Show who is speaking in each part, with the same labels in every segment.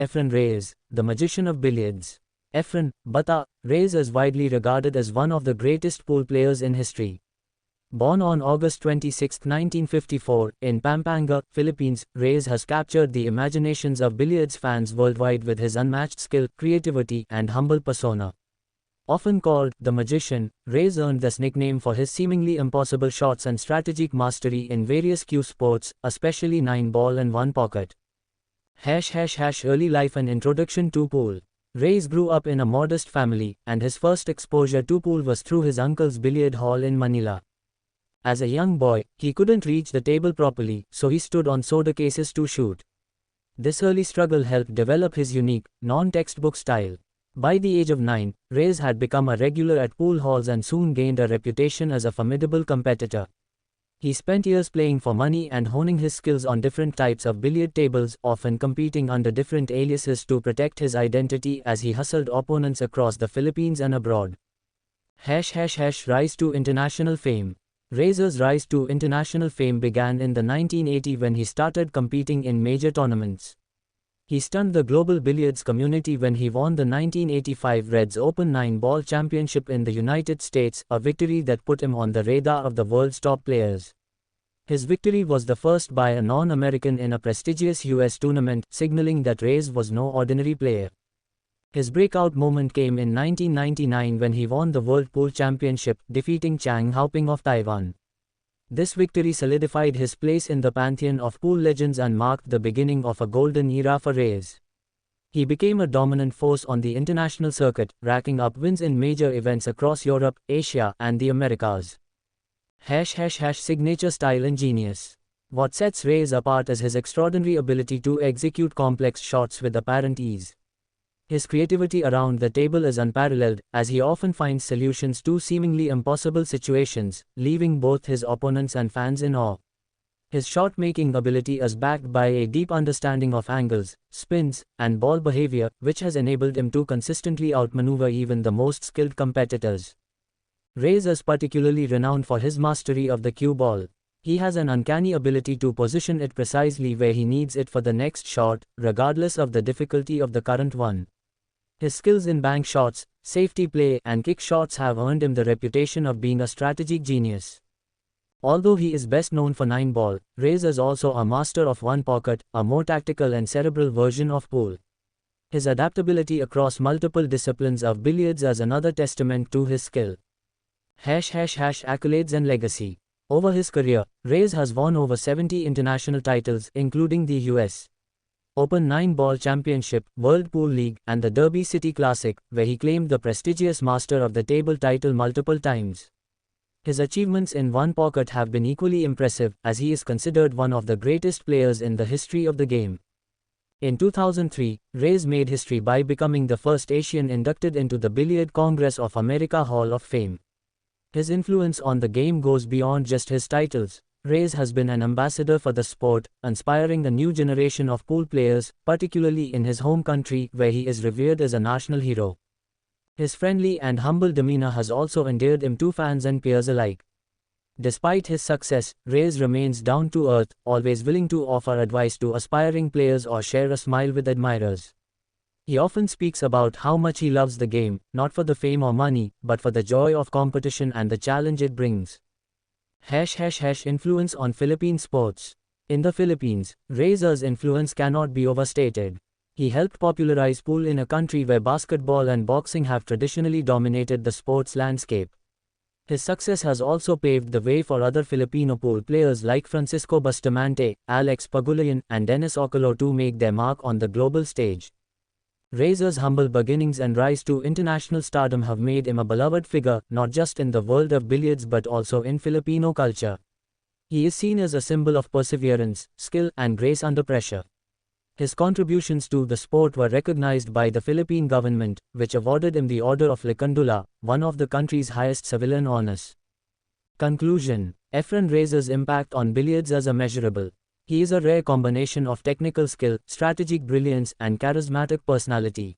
Speaker 1: Efren Reyes, the magician of billiards. Efren Bata Reyes is widely regarded as one of the greatest pool players in history. Born on August 26, 1954, in Pampanga, Philippines, Reyes has captured the imaginations of billiards fans worldwide with his unmatched skill, creativity, and humble persona. Often called the magician, Reyes earned this nickname for his seemingly impossible shots and strategic mastery in various cue sports, especially 9-ball and 1-pocket. Early life and introduction to pool. Reyes grew up in a modest family, and his first exposure to pool was through his uncle's billiard hall in Manila. As a young boy, he couldn't reach the table properly, so he stood on soda cases to shoot. This early struggle helped develop his unique, non-textbook style. By the age of 9, Reyes had become a regular at pool halls and soon gained a reputation as a formidable competitor. He spent years playing for money and honing his skills on different types of billiard tables, often competing under different aliases to protect his identity as he hustled opponents across the Philippines and abroad. Rise to international fame. Reyes' rise to international fame began in the 1980s when he started competing in major tournaments. He stunned the global billiards community when he won the 1985 Reds Open 9-ball championship in the United States, a victory that put him on the radar of the world's top players. His victory was the first by a non-American in a prestigious US tournament, signaling that Reyes was no ordinary player. His breakout moment came in 1999 when he won the World Pool Championship, defeating Chang Haoping of Taiwan. This victory solidified his place in the pantheon of pool legends and marked the beginning of a golden era for Reyes. He became a dominant force on the international circuit, racking up wins in major events across Europe, Asia, and the Americas. Signature style and genius. What sets Reyes apart is his extraordinary ability to execute complex shots with apparent ease. His creativity around the table is unparalleled, as he often finds solutions to seemingly impossible situations, leaving both his opponents and fans in awe. His shot-making ability is backed by a deep understanding of angles, spins, and ball behavior, which has enabled him to consistently outmaneuver even the most skilled competitors. Reyes is particularly renowned for his mastery of the cue ball. He has an uncanny ability to position it precisely where he needs it for the next shot, regardless of the difficulty of the current one. His skills in bank shots, safety play, and kick shots have earned him the reputation of being a strategic genius. Although he is best known for 9-ball, Reyes is also a master of 1-pocket, a more tactical and cerebral version of pool. His adaptability across multiple disciplines of billiards is another testament to his skill. Accolades and legacy. Over his career, Reyes has won over 70 international titles, including the US Open 9-ball Championship, World Pool League, and the Derby City Classic, where he claimed the prestigious Master of the Table title multiple times. His achievements in 1-pocket have been equally impressive, as he is considered one of the greatest players in the history of the game. In 2003, Reyes made history by becoming the first Asian inducted into the Billiard Congress of America Hall of Fame. His influence on the game goes beyond just his titles. Reyes has been an ambassador for the sport, inspiring a new generation of pool players, particularly in his home country where he is revered as a national hero. His friendly and humble demeanor has also endeared him to fans and peers alike. Despite his success, Reyes remains down to earth, always willing to offer advice to aspiring players or share a smile with admirers. He often speaks about how much he loves the game, not for the fame or money, but for the joy of competition and the challenge it brings. Influence on Philippine sports. In the Philippines, Reyes' influence cannot be overstated. He helped popularize pool in a country where basketball and boxing have traditionally dominated the sports landscape. His success has also paved the way for other Filipino pool players like Francisco Bustamante, Alex Pagulayan, and Dennis Ocolo to make their mark on the global stage. Reyes' humble beginnings and rise to international stardom have made him a beloved figure, not just in the world of billiards but also in Filipino culture. He is seen as a symbol of perseverance, skill, and grace under pressure. His contributions to the sport were recognized by the Philippine government, which awarded him the Order of Lekandula, one of the country's highest civilian honors. Conclusion. Efren Reyes' impact on billiards is immeasurable. He is a rare combination of technical skill, strategic brilliance, and charismatic personality.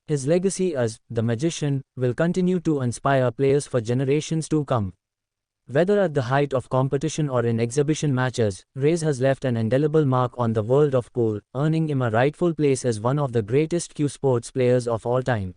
Speaker 1: His legacy as the magician will continue to inspire players for generations to come. Whether at the height of competition or in exhibition matches, Reyes has left an indelible mark on the world of pool, earning him a rightful place as one of the greatest cue sports players of all time.